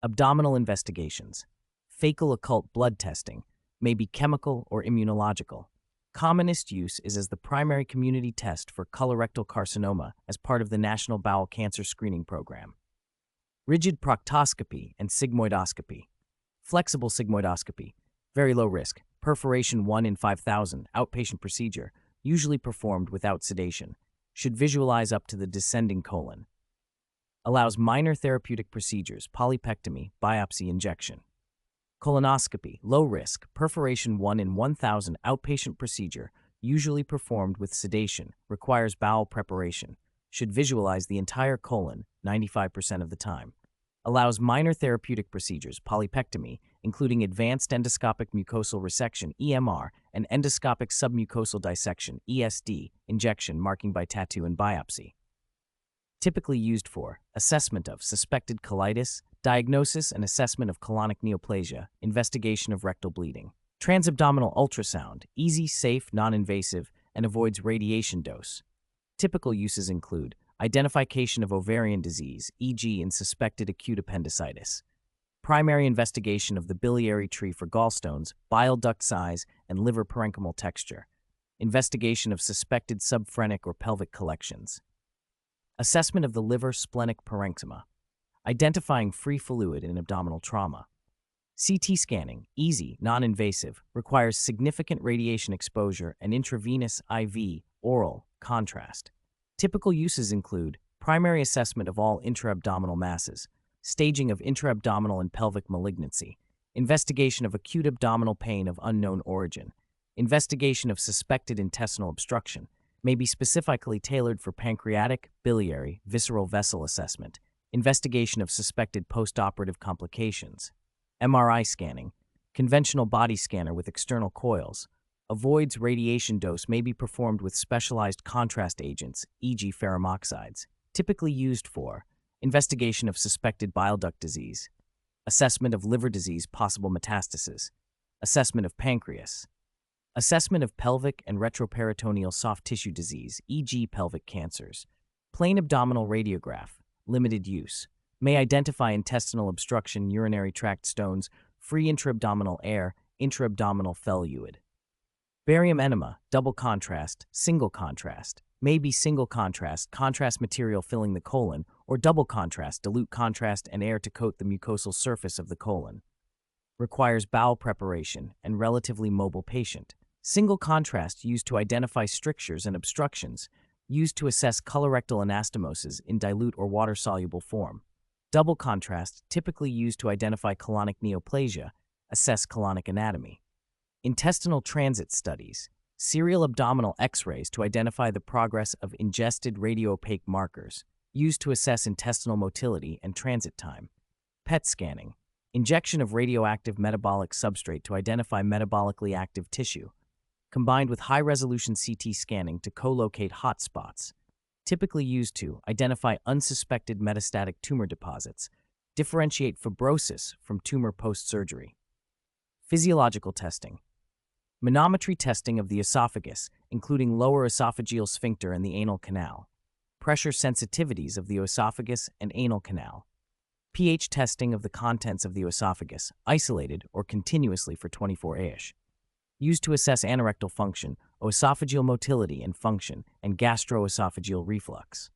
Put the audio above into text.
Abdominal investigations. Fecal occult blood testing may be chemical or immunological. Commonest use is as the primary community test for colorectal carcinoma as part of the National Bowel Cancer Screening Program. Rigid proctoscopy and sigmoidoscopy. Flexible sigmoidoscopy, very low risk, perforation 1 in 5,000, outpatient procedure, usually performed without sedation, should visualize up to the descending colon. Allows minor therapeutic procedures, polypectomy, biopsy, injection. Colonoscopy, low risk, perforation 1 in 1,000, outpatient procedure, usually performed with sedation, requires bowel preparation, should visualize the entire colon 95% of the time. Allows minor therapeutic procedures, polypectomy, including advanced endoscopic mucosal resection, EMR, and endoscopic submucosal dissection, ESD, injection, marking by tattoo, and biopsy. Typically used for assessment of suspected colitis, diagnosis and assessment of colonic neoplasia, investigation of rectal bleeding. Transabdominal ultrasound, easy, safe, non-invasive, and avoids radiation dose. Typical uses include identification of ovarian disease, e.g. in suspected acute appendicitis. Primary investigation of the biliary tree for gallstones, bile duct size, and liver parenchymal texture. Investigation of suspected subphrenic or pelvic collections. Assessment of the liver splenic parenchyma. Identifying free fluid in abdominal trauma. CT scanning, easy, non-invasive, requires significant radiation exposure and intravenous IV, oral, contrast. Typical uses include primary assessment of all intra-abdominal masses, staging of intra-abdominal and pelvic malignancy, investigation of acute abdominal pain of unknown origin, investigation of suspected intestinal obstruction, may be specifically tailored for pancreatic, biliary, visceral vessel assessment, investigation of suspected postoperative complications. MRI scanning, conventional body scanner with external coils, avoids radiation dose, may be performed with specialized contrast agents, e.g. ferrum oxides, typically used for investigation of suspected bile duct disease, assessment of liver disease, possible metastasis, assessment of pancreas, assessment of pelvic and retroperitoneal soft tissue disease, e.g. pelvic cancers. Plain abdominal radiograph, limited use, may identify intestinal obstruction, urinary tract stones, free intra-abdominal air, intra-abdominal fluid. Barium enema, double contrast, single contrast, may be single contrast, contrast material filling the colon, or double contrast, dilute contrast and air to coat the mucosal surface of the colon. Requires bowel preparation and relatively mobile patient. Single contrast used to identify strictures and obstructions, used to assess colorectal anastomoses in dilute or water-soluble form. Double contrast, typically used to identify colonic neoplasia, assess colonic anatomy. Intestinal transit studies, serial abdominal X-rays to identify the progress of ingested radioopaque markers, used to assess intestinal motility and transit time. PET scanning, injection of radioactive metabolic substrate to identify metabolically active tissue, combined with high-resolution CT scanning to co-locate hotspots, typically used to identify unsuspected metastatic tumor deposits, differentiate fibrosis from tumor post-surgery. Physiological testing, manometry testing of the esophagus, including lower esophageal sphincter and the anal canal, pressure sensitivities of the esophagus and anal canal, pH testing of the contents of the esophagus, isolated or continuously for 24 hours. Used to assess anorectal function, esophageal motility and function, and gastroesophageal reflux.